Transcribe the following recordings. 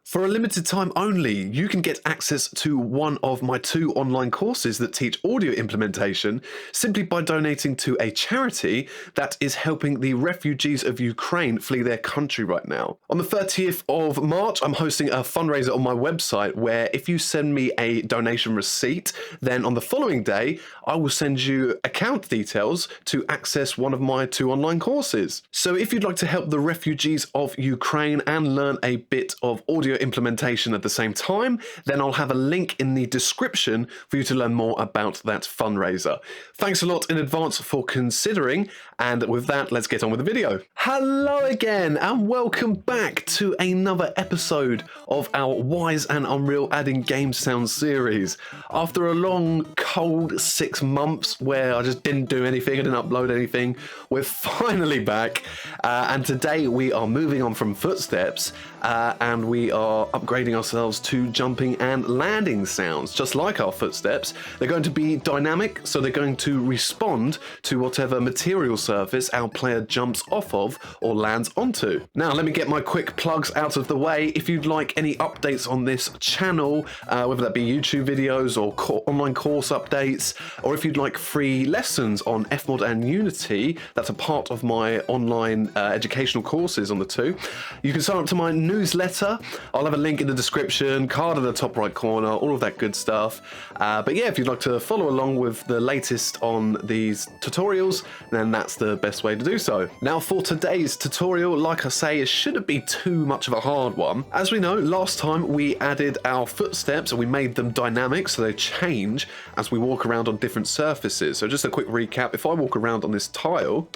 For a limited time only, you can get access to one of my 2 online courses that teach audio implementation simply by donating to a charity that is helping the refugees of Ukraine flee their country right now. On the 30th of March, I'm hosting a fundraiser on my website where if you send me a donation receipt, then on the following day, I will send you account details to access one of my 2 online courses. So if you'd like to help the refugees of Ukraine and learn a bit of audio implementation at the same time, then I'll have a link in the description for you to learn more about that fundraiser. Thanks a lot in advance for considering, and with that, let's get on with the video. Hello again, and welcome back to another episode of our Wise and Unreal Adding Game Sounds series. After a long, cold 6 months where I just didn't do anything, I didn't upload anything, we're finally back, and today we are moving on from Footsteps, and we are upgrading ourselves to jumping and landing sounds. Just like our footsteps, they're going to be dynamic, so they're going to respond to whatever material surface our player jumps off of or lands onto. Now, let me get my quick plugs out of the way. If you'd like any updates on this channel, whether that be YouTube videos or online course updates, or if you'd like free lessons on Fmod and Unity, that's a part of my online educational courses on the 2, you can sign up to my newsletter. I'll have a link in the description, card in the top right corner, all of that good stuff. But yeah, if you'd like to follow along with the latest on these tutorials, then that's the best way to do so. Now for today's tutorial, like I say, it shouldn't be too much of a hard one. As we know, last time we added our footsteps and we made them dynamic, so they change as we walk around on different surfaces. So just a quick recap, if I walk around on this tile,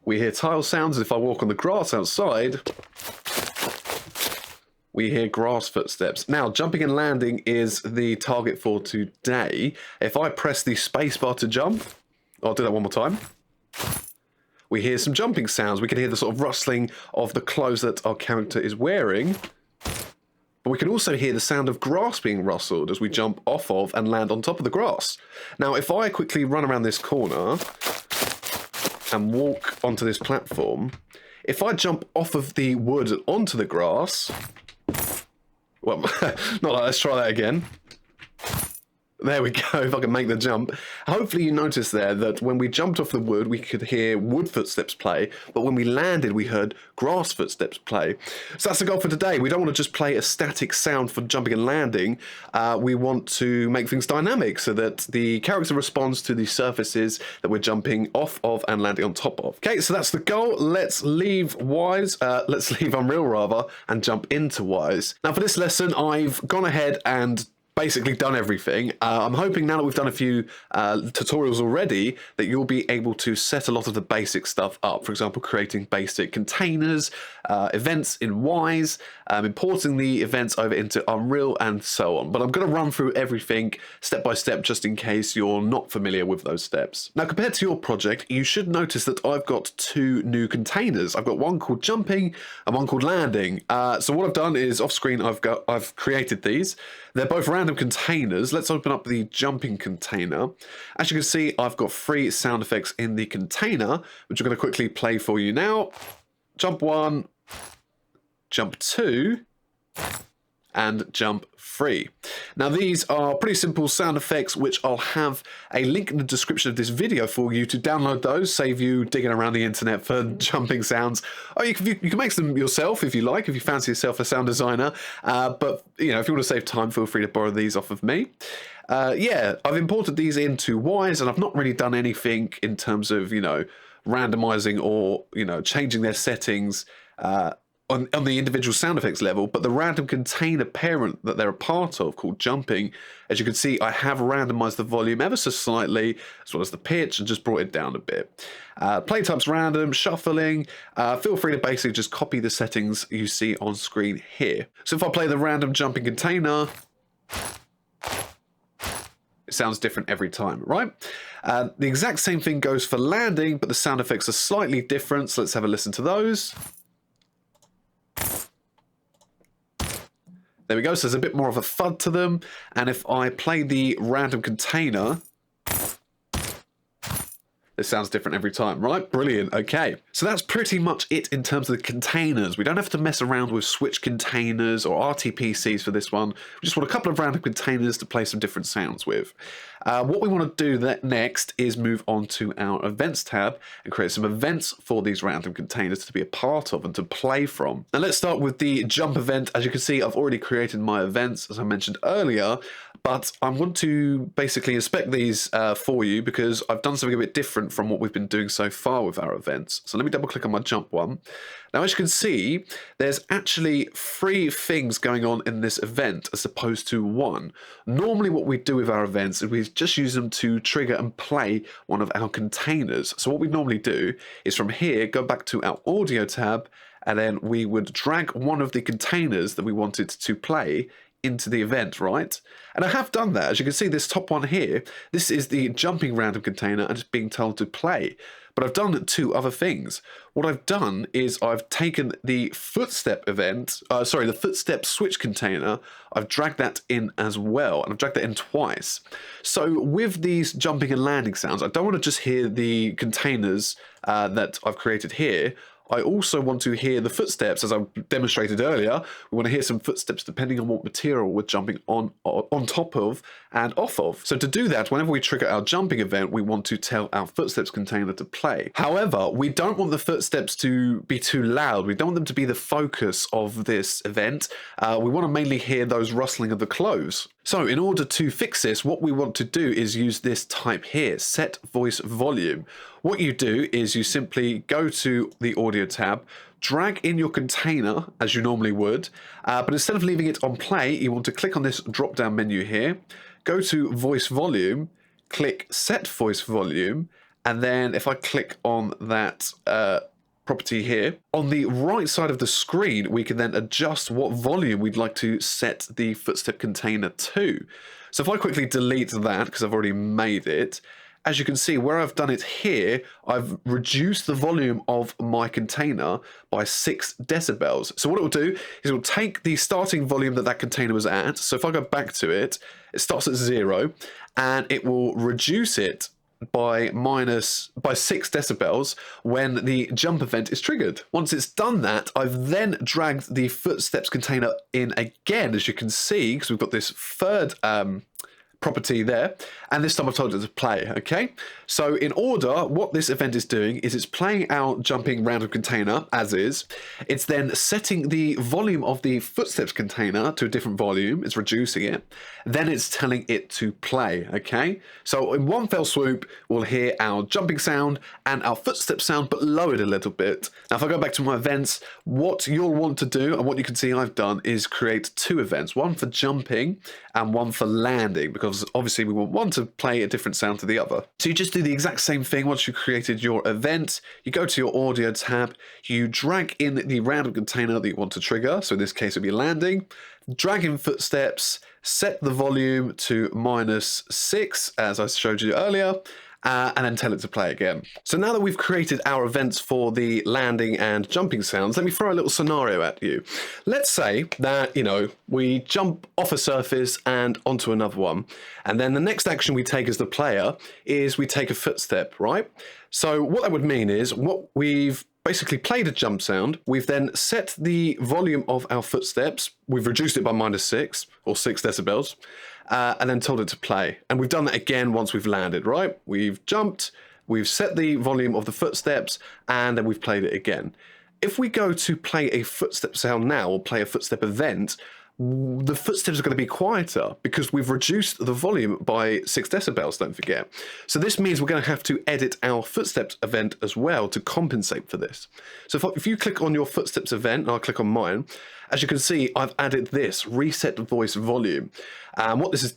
we hear tile sounds. If I walk on the grass outside, we hear grass footsteps. Now, jumping and landing is the target for today. If I press the spacebar to jump, I'll do that one more time. We hear some jumping sounds. We can hear the sort of rustling of the clothes that our character is wearing. But we can also hear the sound of grass being rustled as we jump off of and land on top of the grass. Now, if I quickly run around this corner and walk onto this platform, if I jump off of the wood and onto the grass, well, not like, let's try that again. There we go, if I can make the jump. Hopefully you noticed there that when we jumped off the wood, we could hear wood footsteps play, but when we landed, we heard grass footsteps play. So that's the goal for today. We don't want to just play a static sound for jumping and landing. We want to make things dynamic so that the character responds to the surfaces that we're jumping off of and landing on top of. Okay, so that's the goal. Let's leave Unreal rather, and jump into Wise. Now for this lesson, I've gone ahead and basically done everything. I'm hoping now that we've done a few tutorials already that you'll be able to set a lot of the basic stuff up. For example, creating basic containers, events in Wise, importing the events over into Unreal and so on. But I'm going to run through everything step by step just in case you're not familiar with those steps. Now compared to your project, you should notice that I've got 2 new containers. I've got one called jumping and one called landing. So what I've done is off screen I've created these. They're both random containers. Let's open up the jumping container. As you can see, I've got 3 sound effects in the container, which I'm going to quickly play for you now. Jump 1, jump 2, and jump 3. Now these are pretty simple sound effects, which I'll have a link in the description of this video for you to download those, save you digging around the internet for jumping sounds. Or you can make them yourself if you like, if you fancy yourself a sound designer. But you know, if you want to save time, feel free to borrow these off of me. Yeah, I've imported these into Wise, and I've not really done anything in terms of, you know, randomizing or, you know, changing their settings on the individual sound effects level, but the random container parent that they're a part of, called jumping, as you can see, I have randomized the volume ever so slightly, as well as the pitch, and just brought it down a bit. Playtype's random, shuffling. Feel free to basically just copy the settings you see on screen here. So if I play the random jumping container, it sounds different every time, right? The exact same thing goes for landing, but the sound effects are slightly different, so let's have a listen to those. There we go, so there's a bit more of a thud to them, and if I play the random container, there's It sounds different every time, right? Brilliant. Okay. So that's pretty much it in terms of the containers. We don't have to mess around with switch containers or RTPCs for this one. We just want a couple of random containers to play some different sounds with. What we want to do next is move on to our events tab and create some events for these random containers to be a part of and to play from. Now let's start with the jump event. As you can see, I've already created my events, as I mentioned earlier, but I want to basically inspect these for you because I've done something a bit different from what we've been doing so far with our events. So let me double click on my jump one. Now, as you can see, there's actually 3 things going on in this event as opposed to 1. Normally what we do with our events is we just use them to trigger and play one of our containers. So what we normally do is from here, go back to our audio tab, and then we would drag one of the containers that we wanted to play into the event, right? And I have done that. As you can see, this top one here, this is the jumping random container and it's being told to play. But I've done 2 other things. What I've done is I've taken the Footstep event, the Footstep switch container, I've dragged that in as well, and I've dragged that in twice. So with these jumping and landing sounds, I don't want to just hear the containers that I've created here. I also want to hear the footsteps, as I demonstrated earlier. We want to hear some footsteps depending on what material we're jumping on top of and off of. So to do that, whenever we trigger our jumping event, we want to tell our footsteps container to play. However, we don't want the footsteps to be too loud. We don't want them to be the focus of this event. We want to mainly hear those rustling of the clothes. So in order to fix this, what we want to do is use this type here, set voice volume. What you do is you simply go to the audio tab, drag in your container as you normally would, but instead of leaving it on play, you want to click on this drop down menu here, go to voice volume, click set voice volume, and then if I click on that property here, on the right side of the screen, we can then adjust what volume we'd like to set the footstep container to. So if I quickly delete that, because I've already made it, as you can see, where I've done it here, I've reduced the volume of my container by 6 decibels. So what it will do is it will take the starting volume that container was at. So if I go back to it, it starts at 0, and it will reduce it by 6 decibels when the jump event is triggered. Once it's done that, I've then dragged the footsteps container in again, as you can see, because we've got this third property there, and this time I've told it to play. Okay, so in order, what this event is doing is it's playing our jumping random container as is. It's then setting the volume of the footsteps container to a different volume. It's reducing it. Then it's telling it to play. Okay, so in one fell swoop, we'll hear our jumping sound and our footstep sound, but lowered a little bit. Now, if I go back to my events, what you'll want to do, and what you can see I've done, is create 2 events, one for jumping and one for landing, because obviously we want one to play a different sound to the other. So you just do the exact same thing. Once you created your event, you go to your audio tab, you drag in the random container that you want to trigger. So in this case, it'll be landing, drag in footsteps, set the volume to -6, as I showed you earlier, and then tell it to play again. So now that we've created our events for the landing and jumping sounds, let me throw a little scenario at you. Let's say that, we jump off a surface and onto another one. And then the next action we take as the player is we take a footstep, right? So what that would mean is we've basically played a jump sound. We've then set the volume of our footsteps. We've reduced it by -6 or 6 decibels. And then told it to play. And we've done that again once we've landed, right? We've jumped, we've set the volume of the footsteps, and then we've played it again. If we go to play a footstep sound now, or play a footstep event, the footsteps are going to be quieter because we've reduced the volume by 6 decibels, don't forget. So this means we're going to have to edit our footsteps event as well to compensate for this. So if you click on your footsteps event, and I'll click on mine, as you can see, I've added this reset voice volume. What this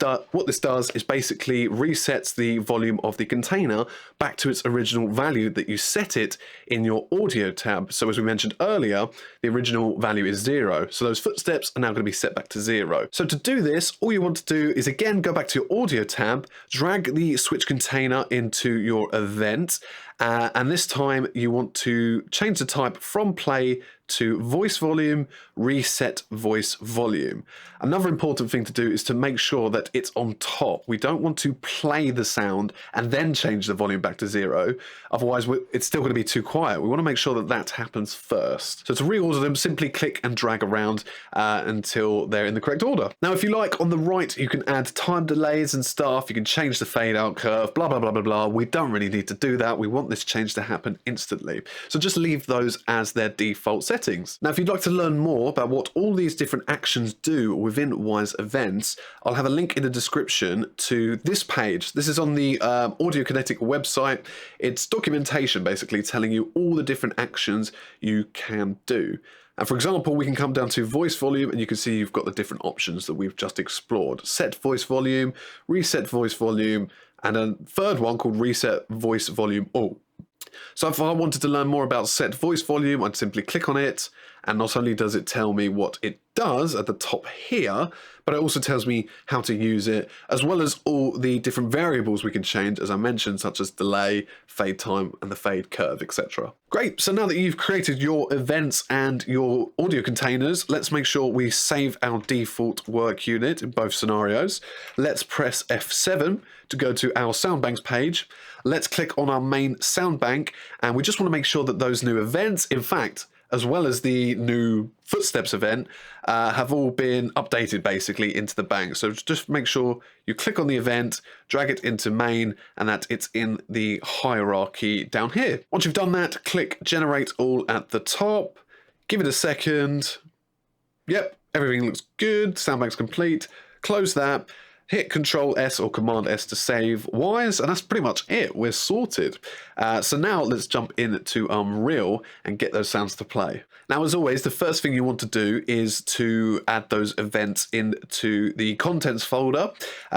does is basically resets the volume of the container back to its original value that you set it in your audio tab. So as we mentioned earlier, the original value is 0. So those footsteps are now going to be set back to 0. So to do this, all you want to do is again go back to your audio tab, drag the switch container into your event, And this time you want to change the type from play to voice volume, reset voice volume. Another important thing to do is to make sure that it's on top. We don't want to play the sound and then change the volume back to 0. Otherwise, it's still going to be too quiet. We want to make sure that that happens first. So to reorder them, simply click and drag around until they're in the correct order. Now, if you like, on the right, you can add time delays and stuff. You can change the fade out curve, blah, blah, blah, blah, blah. We don't really need to do that. We want this change to happen instantly. So just leave those as their default settings. Now, if you'd like to learn more about what all these different actions do within Wwise events, I'll have a link in the description to this page. This is on the Audiokinetic website. It's documentation basically telling you all the different actions you can do. And for example, we can come down to voice volume and you can see you've got the different options that we've just explored. Set voice volume, reset voice volume, and a third one called reset voice volume all. So if I wanted to learn more about set voice volume, I'd simply click on it, and not only does it tell me what it does at the top here, but it also tells me how to use it, as well as all the different variables we can change, as I mentioned, such as delay, fade time, and the fade curve, etc. Great, so now that you've created your events and your audio containers, let's make sure we save our default work unit in both scenarios. Let's press F7 to go to our Soundbanks page. Let's click on our main sound bank, and we just want to make sure that those new events, in fact, as well as the new Footsteps event, have all been updated basically into the bank. So just make sure you click on the event, drag it into main, and that it's in the hierarchy down here. Once you've done that, click generate all at the top, give it a second. Yep, everything looks good, Soundbank's complete. Close that. Hit Control S or Command S to save Wwise, and that's pretty much it. We're sorted. So now let's jump into Unreal and get those sounds to play. Now, as always, the first thing you want to do is to add those events into the contents folder.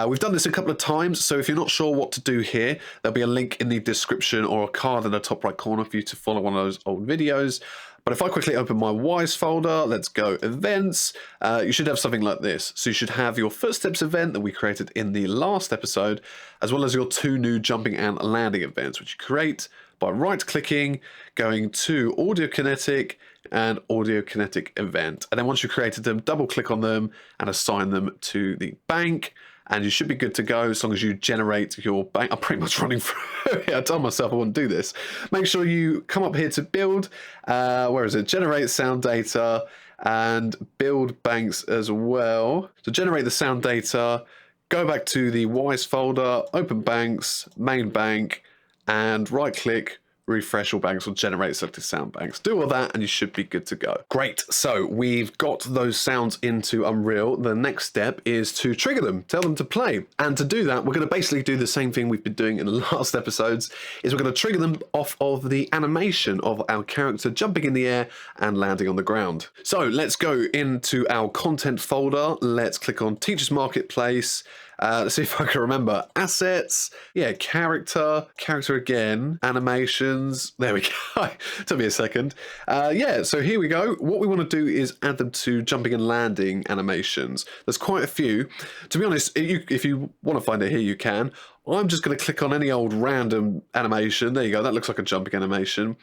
We've done this a couple of times, so if you're not sure what to do here, there'll be a link in the description or a card in the top right corner for you to follow one of those old videos. But if I quickly open my Wwise folder, let's go events, you should have something like this. So you should have your Footsteps event that we created in the last episode, as well as your 2 new jumping and landing events, which you create by right-clicking, going to Audiokinetic and Audiokinetic event. And then once you've created them, double-click on them and assign them to the bank. And you should be good to go as long as you generate your bank. I'm pretty much running through it. I told myself I wouldn't do this. Make sure you come up here to build. Where is it? Generate sound data and build banks as well. So generate the sound data, go back to the Wwise folder, open banks, main bank, and right click, refresh all banks or generate selected sound banks. Do all that and you should be good to go. Great, so we've got those sounds into Unreal. The next step is to trigger them, tell them to play. And to do that, we're going to basically do the same thing we've been doing in the last episodes, is we're going to trigger them off of the animation of our character jumping in the air and landing on the ground. So let's go into our content folder. Let's click on Teachers Marketplace. Let's see if I can remember. Assets, yeah, character again, animations. There we go. Took me a second. Yeah, so here we go. What we want to do is add them to jumping and landing animations. There's quite a few. To be honest, if you want to find it here, you can. I'm just going to click on any old random animation. There you go. That looks like a jumping animation.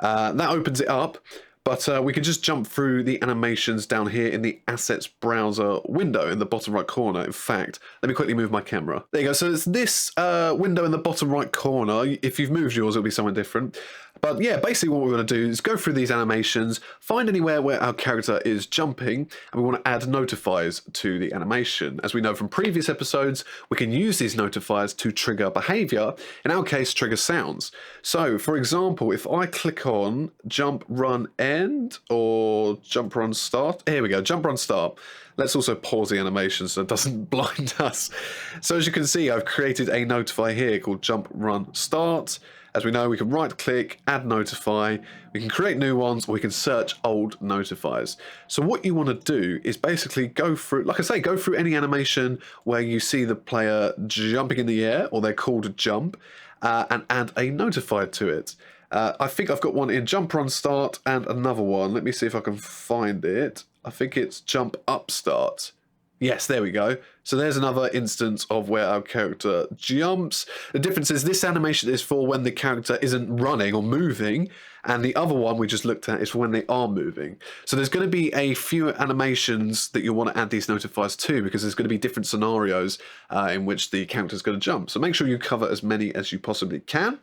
That opens it up. But we can just jump through the animations down here in the Assets browser window in the bottom right corner. In fact, let me quickly move my camera. There you go. So it's this window in the bottom right corner. If you've moved yours, it'll be somewhere different. But yeah, basically what we're going to do is go through these animations, find anywhere where our character is jumping, and we want to add notifiers to the animation. As we know from previous episodes, we can use these notifiers to trigger behavior, in our case, trigger sounds. So, for example, if I click on jump, run, end, or jump, run, start, here we go, jump, run, start. Let's also pause the animation so it doesn't blind us. So as you can see, I've created a notifier here called jump, run, start. As we know, we can right click, add notify, we can create new ones, or we can search old notifiers. So what you want to do is basically go through, like I say, go through any animation where you see the player jumping in the air, or they're called a jump, and add a notifier to it. I think I've got one in jump, run, start, and another one. Let me see if I can find it. I think it's jump, up, start. Yes, there we go. So there's another instance of where our character jumps. The difference is this animation is for when the character isn't running or moving, and the other one we just looked at is for when they are moving. So there's going to be a few animations that you'll want to add these notifiers to, because there's going to be different scenarios in which the character's going to jump. So make sure you cover as many as you possibly can.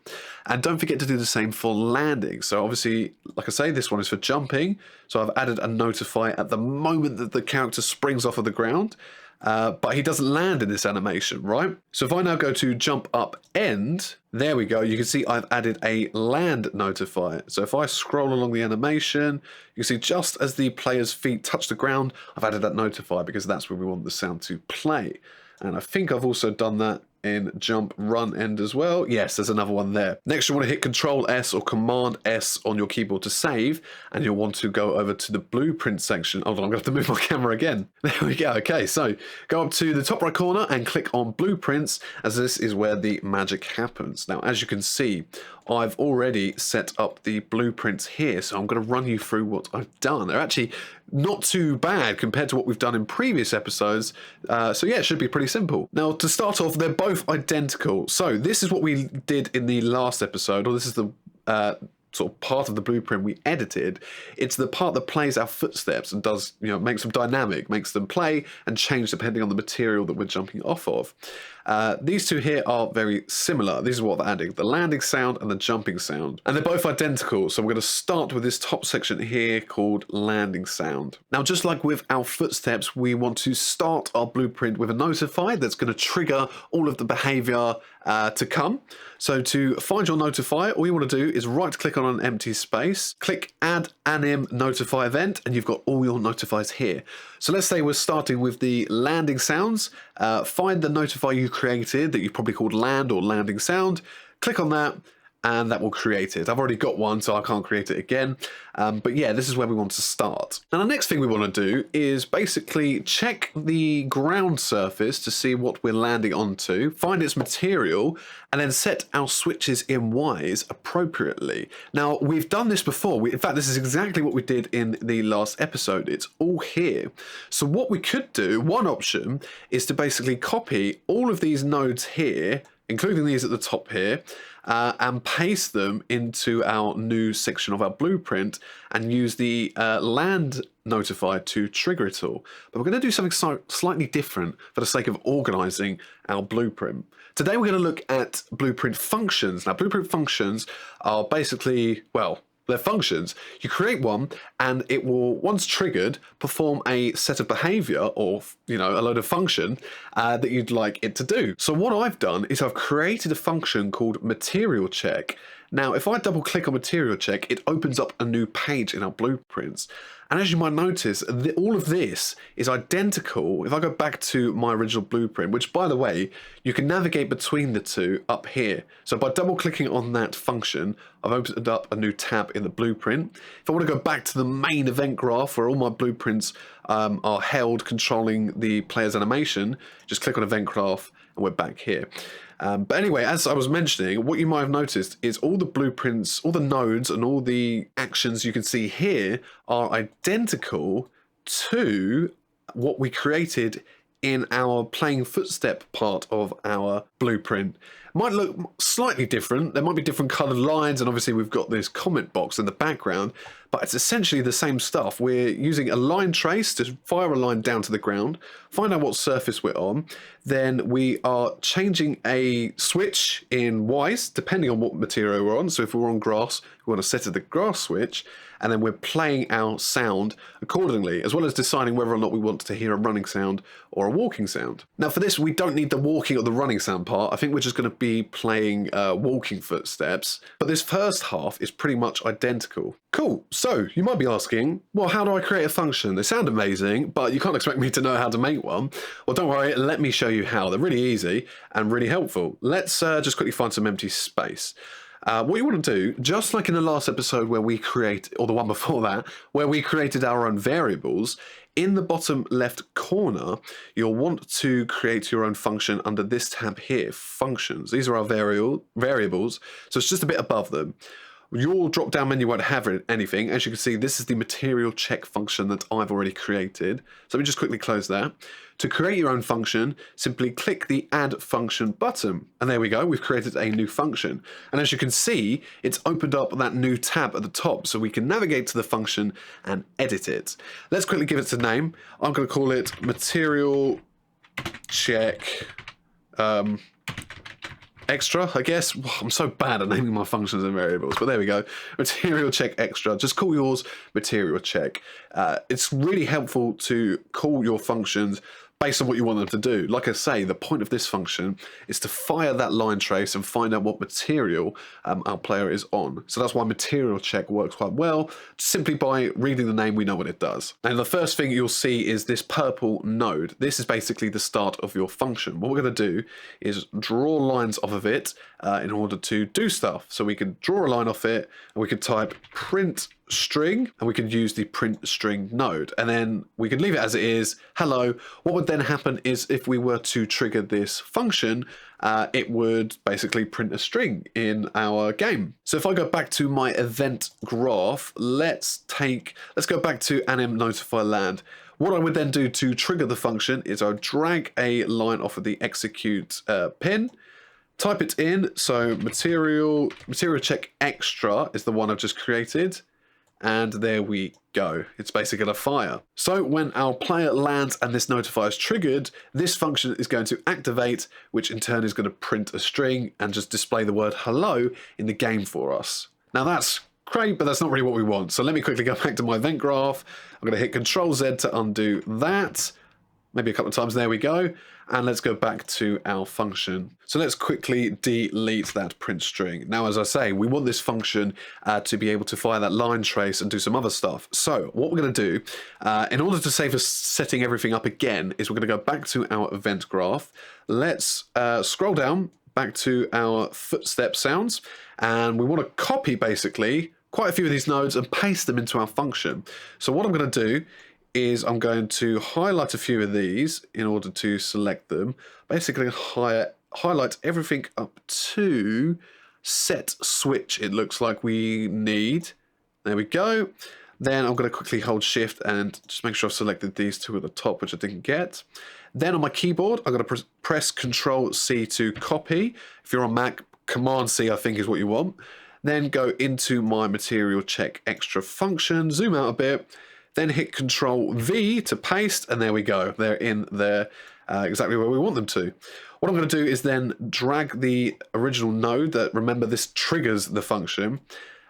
And don't forget to do the same for landing. So obviously, like I say, this one is for jumping. So I've added a notifier at the moment that the character springs off of the ground. But he doesn't land in this animation, right? So if I now go to jump up end, there we go. You can see I've added a land notifier. So if I scroll along the animation, you can see just as the player's feet touch the ground, I've added that notifier because that's where we want the sound to play. And I think I've also done that in jump run end as well. Yes, there's another one there. Next, you want to hit Control S or Command S on your keyboard to save, and you'll want to go over to the blueprint section. Hold on, I'm going to have to move my camera again. There we go. Okay, so go up to the top right corner and click on blueprints, as this is where the magic happens. Now, as you can see, I've already set up the blueprints here, so I'm going to run you through what I've done. They're actually not too bad compared to what we've done in previous episodes, so yeah, it should be pretty simple. Now, to start off, they're both identical. So this is what we did in the last episode, or this is the sort of part of the blueprint we edited. It's the part that plays our footsteps and does, makes them dynamic, makes them play and change depending on the material that we're jumping off of. These two here are very similar. This is what they're adding, the landing sound and the jumping sound. And they're both identical. So we're going to start with this top section here called landing sound. Now, just like with our footsteps, we want to start our blueprint with a notifier that's going to trigger all of the behavior to come. So to find your notifier, all you want to do is right click on an empty space, click add anim notify event, and you've got all your notifiers here. So let's say we're starting with the landing sounds. Find the notifier you created that you probably called land or landing sound, click on that, and that will create it. I've already got one, so I can't create it again. But yeah, this is where we want to start. Now, the next thing we want to do is basically check the ground surface to see what we're landing onto, find its material, and then set our switches in Wwise appropriately. Now, we've done this before. In fact, this is exactly what we did in the last episode. It's all here. So what we could do, one option, is to basically copy all of these nodes here, including these at the top here, and paste them into our new section of our blueprint and use the land notifier to trigger it all. But we're going to do something slightly different for the sake of organizing our blueprint. Today we're going to look at blueprint functions. Now, blueprint functions are basically, well, they're functions. You create one and it will, once triggered, perform a set of behavior or, a load of function that you'd like it to do. So what I've done is I've created a function called material check. Now, if I double click on material check, it opens up a new page in our blueprints. And as you might notice, all of this is identical. If I go back to my original blueprint, which, by the way, you can navigate between the two up here. So by double clicking on that function, I've opened up a new tab in the blueprint. If I want to go back to the main event graph where all my blueprints are held controlling the player's animation, just click on event graph and we're back here. But anyway, as I was mentioning, what you might have noticed is all the blueprints, all the nodes and all the actions you can see here are identical to what we created in our playing footstep part of our blueprint. Might look slightly different. There might be different colored lines, and obviously we've got this comment box in the background, but it's essentially the same stuff. We're using a line trace to fire a line down to the ground, find out what surface we're on, then we are changing a switch in Wwise, depending on what material we're on. So if we're on grass, we want to set the grass switch, and then we're playing our sound accordingly, as well as deciding whether or not we want to hear a running sound or a walking sound. Now for this, we don't need the walking or the running sound part. I think we're just going to be playing walking footsteps, but this first half is pretty much identical. Cool, so you might be asking, well, how do I create a function? They sound amazing, but you can't expect me to know how to make one. Well, don't worry, let me show you how. They're really easy and really helpful. Let's just quickly find some empty space. What you want to do, just like in the last episode where we or the one before that, where we created our own variables, in the bottom left corner, you'll want to create your own function under this tab here, functions. These are our variables, so it's just a bit above them. Your drop-down menu won't have anything. As you can see, this is the material check function that I've already created. So let me just quickly close that. To create your own function, simply click the Add Function button. And there we go, we've created a new function. And as you can see, it's opened up that new tab at the top, so we can navigate to the function and edit it. Let's quickly give it a name. I'm going to call it Material Check Extra, I guess. I'm so bad at naming my functions and variables, but there we go. Material check extra. Just call yours material check. It's really helpful to call your functions based on what you want them to do. Like I say, the point of this function is to fire that line trace and find out what material our player is on. So that's why material check works quite well. Simply by reading the name, we know what it does. And the first thing you'll see is this purple node. This is basically the start of your function. What we're going to do is draw lines off of it in order to do stuff. So we can draw a line off it, and we can type print string, and we can use the print string node, and then we can leave it as it is, hello. What would then happen is if we were to trigger this function, it would basically print a string in our game. So if I go back to my event graph, let's go back to anim notify land. What I would then do to trigger the function is I would drag a line off of the execute pin, type it in, so material check extra is the one I've just created. And there we go. It's basically a fire. So when our player lands and this notify is triggered, this function is going to activate, which in turn is going to print a string and just display the word hello in the game for us. Now that's great, but that's not really what we want. So let me quickly go back to my event graph. I'm going to hit Control Z to undo that. Maybe a couple of times, there we go. And let's go back to our function. So let's quickly delete that print string. Now, as I say, we want this function to be able to fire that line trace and do some other stuff. So what we're going to do, in order to save us setting everything up again, is we're going to go back to our event graph. Let's scroll down back to our footstep sounds. And we want to copy, basically, quite a few of these nodes and paste them into our function. So what I'm going to do is I'm going to highlight a few of these in order to select them. Basically highlight everything up to set switch, it looks like we need. There we go. Then I'm going to quickly hold shift and just make sure I've selected these two at the top, which I didn't get. Then on my keyboard, I'm going to press Control C to copy. If you're on Mac, Command C I think is what you want. Then go into my material check extra function, zoom out a bit, then hit Control V to paste, and there we go. They're in there exactly where we want them to. What I'm going to do is then drag the original node that, remember, this triggers the function.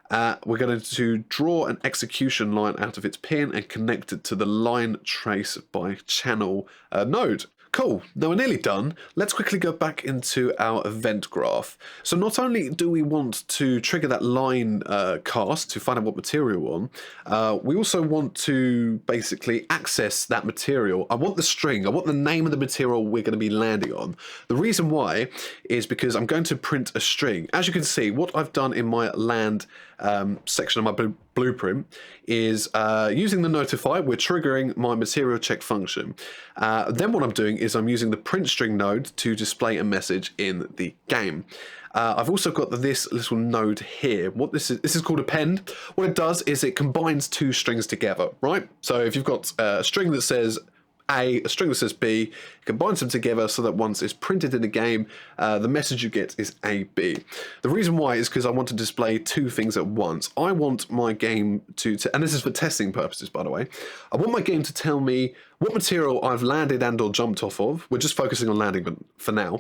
We're going to draw an execution line out of its pin and connect it to the line trace by channel node. Cool, now we're nearly done. Let's quickly go back into our event graph. So not only do we want to trigger that line cast to find out what material we're on, we also want to basically access that material. I want the string, I want the name of the material we're going to be landing on. The reason why is because I'm going to print a string. As you can see, what I've done in my land section of my blueprint is using the notify, we're triggering my material check function. Then what I'm doing is I'm using the print string node to display a message in the game. I've also got this little node here. What this is called append. What it does is it combines two strings together, right? So if you've got a string that says a string that says B, it combines them together so that once it's printed in the game, the message you get is AB. The reason why is because I want to display two things at once. I want my game to and this is for testing purposes, by the way, I want my game to tell me what material I've landed and or jumped off of. We're just focusing on landing but for now.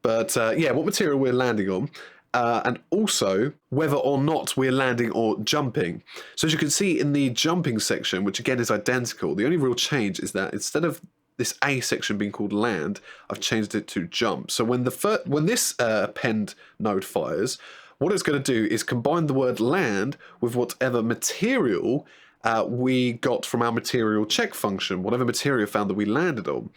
But yeah, what material we're landing on. And also whether or not we're landing or jumping. So as you can see in the jumping section, which again is identical, the only real change is that instead of this A section being called land, I've changed it to jump. So when this append node fires, what it's going to do is combine the word land with whatever material we got from our material check function, whatever material found that we landed on.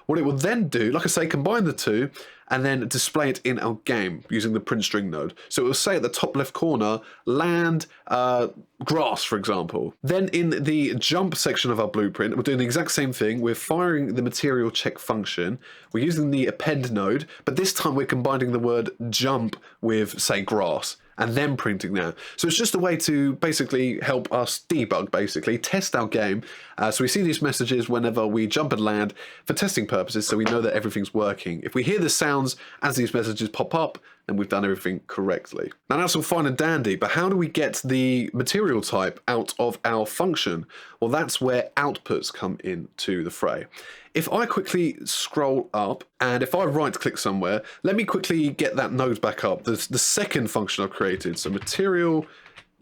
What it will then do, like I say, combine the two and then display it in our game using the print string node. So it will say at the top left corner, land grass, for example. Then in the jump section of our blueprint, we're doing the exact same thing. We're firing the material check function. We're using the append node, but this time we're combining the word jump with, say, grass. and then printing that. So it's just a way to basically help us debug, basically test our game. So we see these messages whenever we jump and land for testing purposes, so we know that everything's working. If we hear the sounds as these messages pop up, then we've done everything correctly. Now that's all fine and dandy, but how do we get the material type out of our function? Well, that's where outputs come into the fray. If I quickly scroll up, and if I right-click somewhere, let me quickly get that node back up. The second function I've created, so material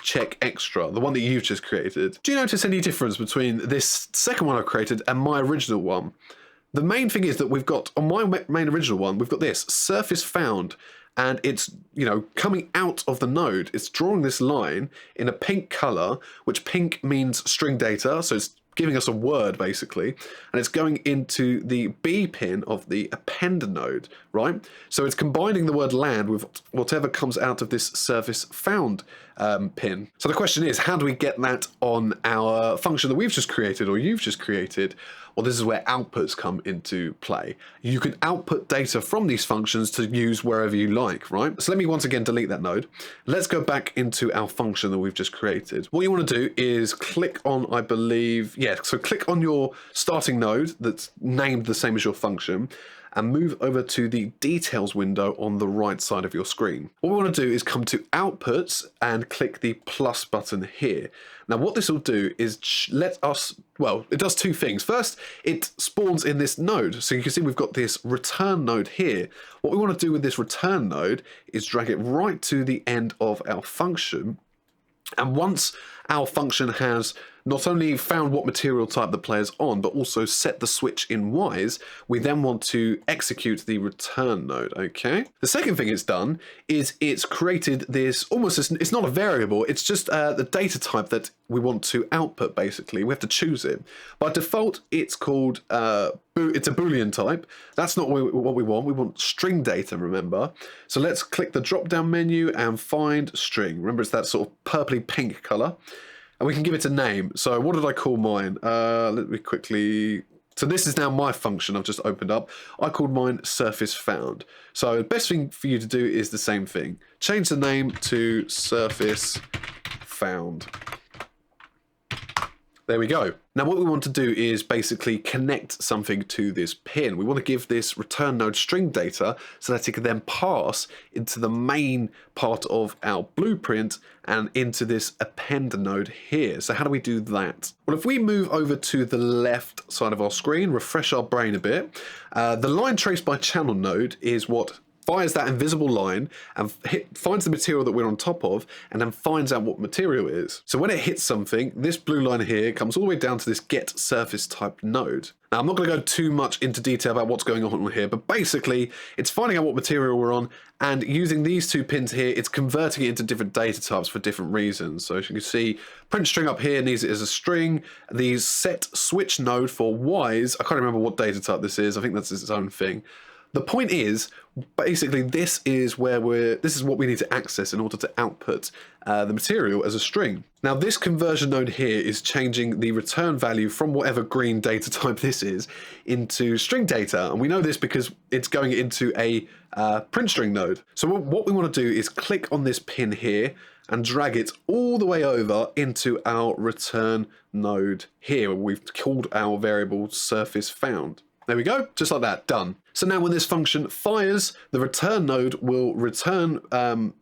check extra, the one that you've just created. Do you notice any difference between this second one I've created and my original one? The main thing is that we've got, on my main original one, we've got this, surface found, and it's, coming out of the node. It's drawing this line in a pink color, which pink means string data, so it's giving us a word basically, and it's going into the B pin of the append node, right? So it's combining the word land with whatever comes out of this surface found pin. So the question is, how do we get that on our function that we've just created or you've just created? Well, this is where outputs come into play. You can output data from these functions to use wherever you like, right? So let me once again delete that node. Let's go back into our function that we've just created. What you want to do is click on, I believe, so click on your starting node that's named the same as your function, and move over to the details window on the right side of your screen. What we want to do is come to outputs and click the plus button here. Now what this will do is let us, it does two things. First, it spawns in this node. So you can see we've got this return node here. What we want to do with this return node is drag it right to the end of our function. And once our function has not only found what material type the player's on, but also set the switch in Wwise, we then want to execute the return node, okay? The second thing it's done is it's created this, it's not a variable, it's just the data type that we want to output, basically. We have to choose it. By default, it's called, it's a Boolean type. That's not what we want. We want string data, remember? So let's click the drop-down menu and find string. Remember, it's that sort of purpley pink color. And we can give it a name. So what did I call mine? Let me quickly... So this is now my function I've just opened up. I called mine surface found. So the best thing for you to do is the same thing. Change the name to surface found. There we go. Now what we want to do is basically connect something to this pin. We want to give this return node string data so that it can then pass into the main part of our blueprint and into this append node here. So how do we do that? Well, if we move over to the left side of our screen, refresh our brain a bit, the line traced by channel node is what fires that invisible line and finds the material that we're on top of, and then finds out what material it is. So when it hits something, this blue line here comes all the way down to this get surface type node. Now I'm not going to go too much into detail about what's going on here, but basically it's finding out what material we're on, and using these two pins here, it's converting it into different data types for different reasons. So as you can see, print string up here needs it as a string. The set switch node for Wwise, I can't remember what data type this is. I think that's its own thing. The point is, basically, this is what we need to access in order to output the material as a string. Now, this conversion node here is changing the return value from whatever green data type this is into string data, and we know this because it's going into a print string node. So what we want to do is click on this pin here and drag it all the way over into our return node here, where we've called our variable surface found. There we go, just like that, done. So now when this function fires, the return node will return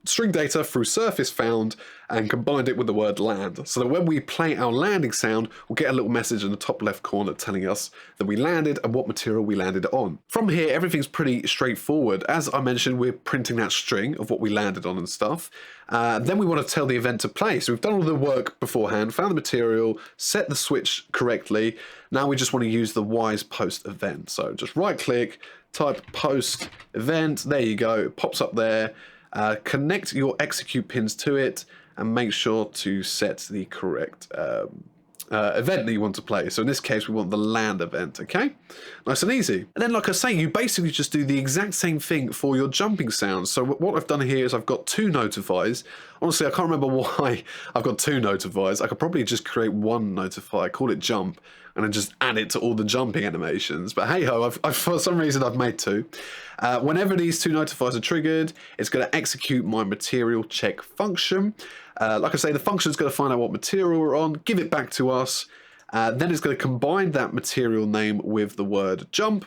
string data through surface found and combine it with the word land. So that when we play our landing sound, we'll get a little message in the top left corner telling us that we landed and what material we landed on. From here, everything's pretty straightforward. As I mentioned, we're printing that string of what we landed on and stuff. Then we want to tell the event to play. So we've done all the work beforehand, found the material, set the switch correctly. Now we just want to use the Wwise post event. So just right click, type post event, there you go, it pops up there. Connect your execute pins to it and make sure to set the correct event that you want to play. So in this case, we want the land event, okay? Nice and easy. And then, like I say, you basically just do the exact same thing for your jumping sounds. So what I've done here is I've got two notifiers. Honestly, I can't remember why I've got two notifiers. I could probably just create one notifier, call it jump. and then just add it to all the jumping animations. But hey ho, for some reason I've made two. Whenever these two notifiers are triggered, it's going to execute my material check function. Like I say, the function is going to find out what material we're on, give it back to us. Then it's going to combine that material name with the word jump.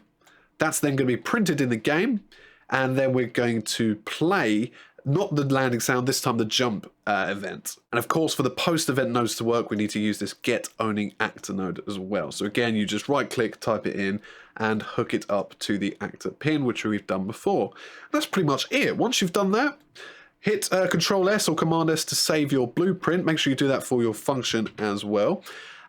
That's then going to be printed in the game. And then we're going to play, not the landing sound, this time the jump event. And of course, for the post event nodes to work, we need to use this get owning actor node as well. So again, you just right click, type it in, and hook it up to the actor pin, which we've done before. That's pretty much it. Once you've done that, hit Control S or Command S to save your blueprint. Make sure you do that for your function as well.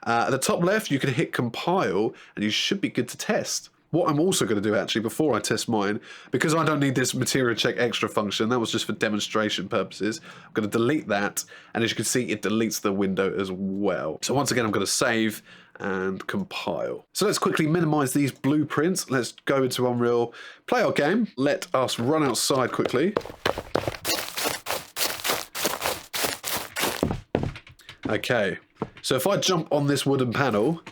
At the top left, you can hit compile, and you should be good to test. What I'm also going to do actually before I test mine, because I don't need this material check extra function, that was just for demonstration purposes, I'm going to delete that, and as you can see it deletes the window as well. So once again I'm going to save and compile. So let's quickly minimize these blueprints. Let's go into Unreal, play our game, let us run outside quickly. Okay, so if I jump on this wooden panel,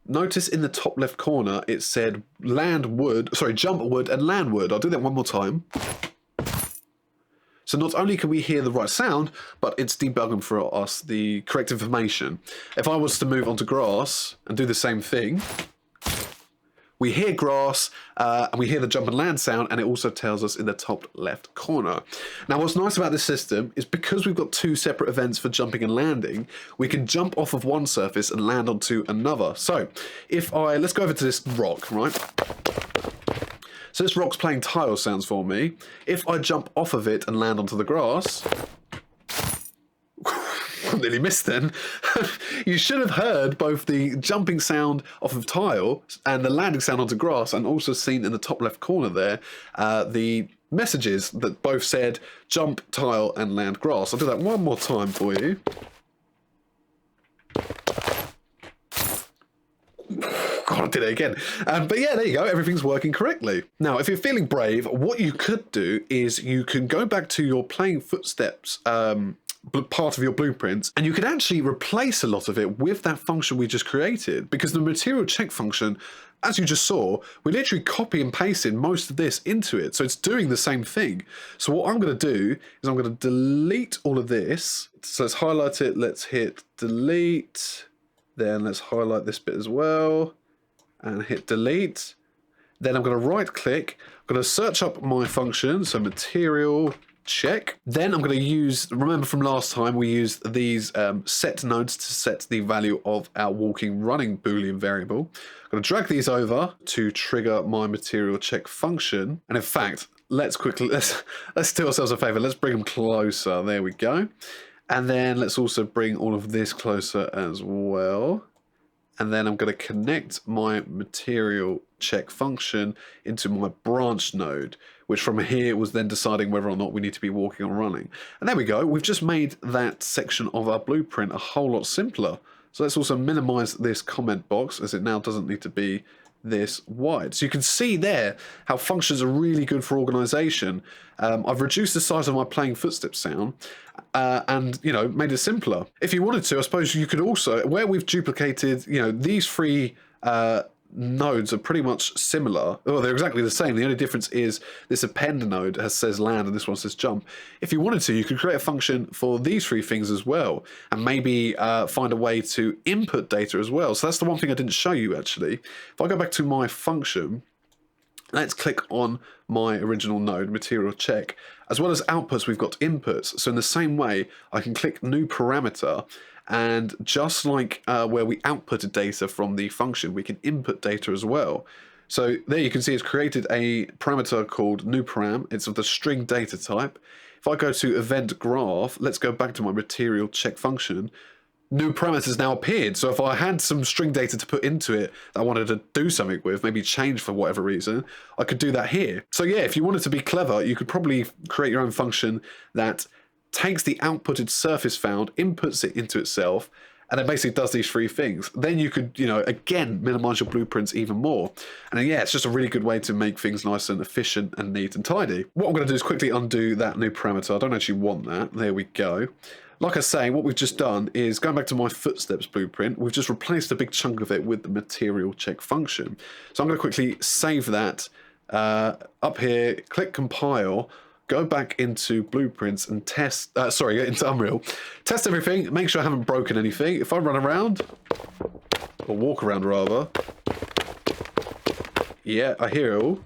notice in the top left corner it said jump wood and land wood. I'll do that one more time. So not only can we hear the right sound, but it's debugging for us the correct information. If I was to move onto grass and do the same thing, we hear grass and we hear the jump and land sound, and it also tells us in the top left corner. Now what's nice about this system is because we've got two separate events for jumping and landing, we can jump off of one surface and land onto another. So if let's go over to this rock, right? So this rock's playing tile sounds for me. If I jump off of it and land onto the grass, I nearly missed then. You should have heard both the jumping sound off of tile and the landing sound onto grass, and also seen in the top left corner there the messages that both said jump, tile, and land grass. I'll do that one more time for you. God, I did it again. But yeah, there you go. Everything's working correctly. Now, if you're feeling brave, what you could do is you can go back to your playing footsteps part of your blueprints, and you can actually replace a lot of it with that function we just created, because the material check function, as you just saw, we literally copy and pasted most of this into it, so it's doing the same thing. So what I'm going to do is I'm going to delete all of this. So let's highlight it, let's hit delete, then let's highlight this bit as well and hit delete. Then I'm going to right click, I'm going to search up my function, so material check. Then I'm going to use, remember from last time we used these set nodes to set the value of our walking running boolean variable. I'm going to drag these over to trigger my material check function, and in fact let's do ourselves a favor, let's bring them closer. There we go. And then let's also bring all of this closer as well. And then I'm going to connect my material check function into my branch node, which from here was then deciding whether or not we need to be walking or running. And there we go. We've just made that section of our blueprint a whole lot simpler. So let's also minimize this comment box, as it now doesn't need to be this wide. So you can see there how functions are really good for organization. I've reduced the size of my playing footsteps sound and, you know, made it simpler. If you wanted to, I suppose you could also, where we've duplicated, you know, these three nodes are pretty much similar. Oh, they're exactly the same. The only difference is this append node says land and this one says jump. If you wanted to, you could create a function for these three things as well, and maybe find a way to input data as well. So that's the one thing I didn't show you actually. If I go back to my function, let's click on my original node, material check. As well as outputs, we've got inputs. So in the same way, I can click new parameter, and just like where we outputted data from the function, we can input data as well. So there you can see it's created a parameter called new param. It's of the string data type. If I go to event graph, let's go back to my material check function. New parameters now appeared. So if I had some string data to put into it that I wanted to do something with, maybe change for whatever reason, I could do that here. So yeah, if you wanted to be clever, you could probably create your own function that takes the outputted surface found, inputs it into itself, And it basically does these 3 things. Then you could, again, minimize your blueprints even more. And then, yeah, it's just a really good way to make things nice and efficient and neat and tidy. What I'm going to do is quickly undo that new parameter. I don't actually want that. There we go. Like I say, what we've just done is, going back to my Footsteps blueprint, we've just replaced a big chunk of it with the material check function. So I'm going to quickly save that up here, click compile, go back into blueprints and test, into Unreal, test everything, make sure I haven't broken anything. If I run around, or walk around rather, yeah, I hear it all.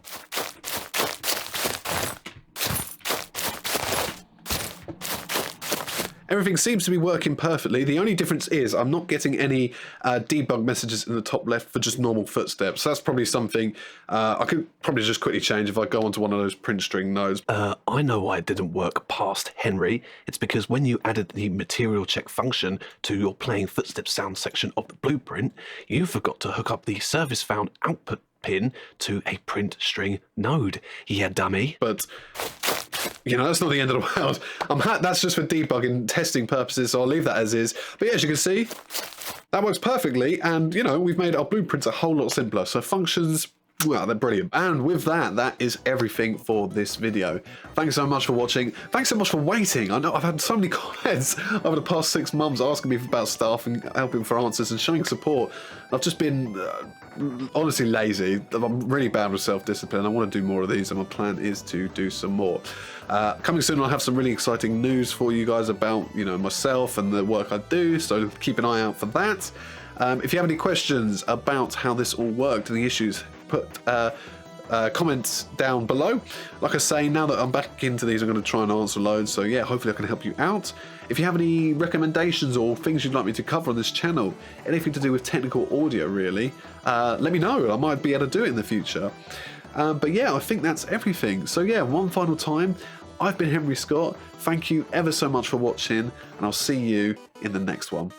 Everything seems to be working perfectly. The only difference is I'm not getting any debug messages in the top left for just normal footsteps. So that's probably something I could probably just quickly change if I go onto one of those print string nodes. I know why it didn't work past Henry. It's because when you added the material check function to your playing footsteps sound section of the blueprint, you forgot to hook up the service found output pin to a print string node. Yeah, dummy. But that's not the end of the world. That's just for debugging, testing purposes, so I'll leave that as is. But yeah, as you can see, that works perfectly, and we've made our blueprints a whole lot simpler. So functions, well, they're brilliant. And with that, that is everything for this video. Thanks so much for watching. Thanks so much for waiting. I know I've had so many comments over the past 6 months asking me about stuff and helping for answers and showing support. I've just been honestly lazy. I'm really bad with self-discipline. I want to do more of these, and my plan is to do some more. Coming soon, I'll have some really exciting news for you guys about myself and the work I do, so keep an eye out for that. If you have any questions about how this all worked and the issues, put comments down below. Like I say, now that I'm back into these, I'm going to try and answer loads, so yeah, hopefully I can help you out. If you have any recommendations or things you'd like me to cover on this channel, anything to do with technical audio really, let me know. I might be able to do it in the future. But yeah, I think that's everything. So yeah, one final time, I've been Henry Scott. Thank you ever so much for watching, and I'll see you in the next one.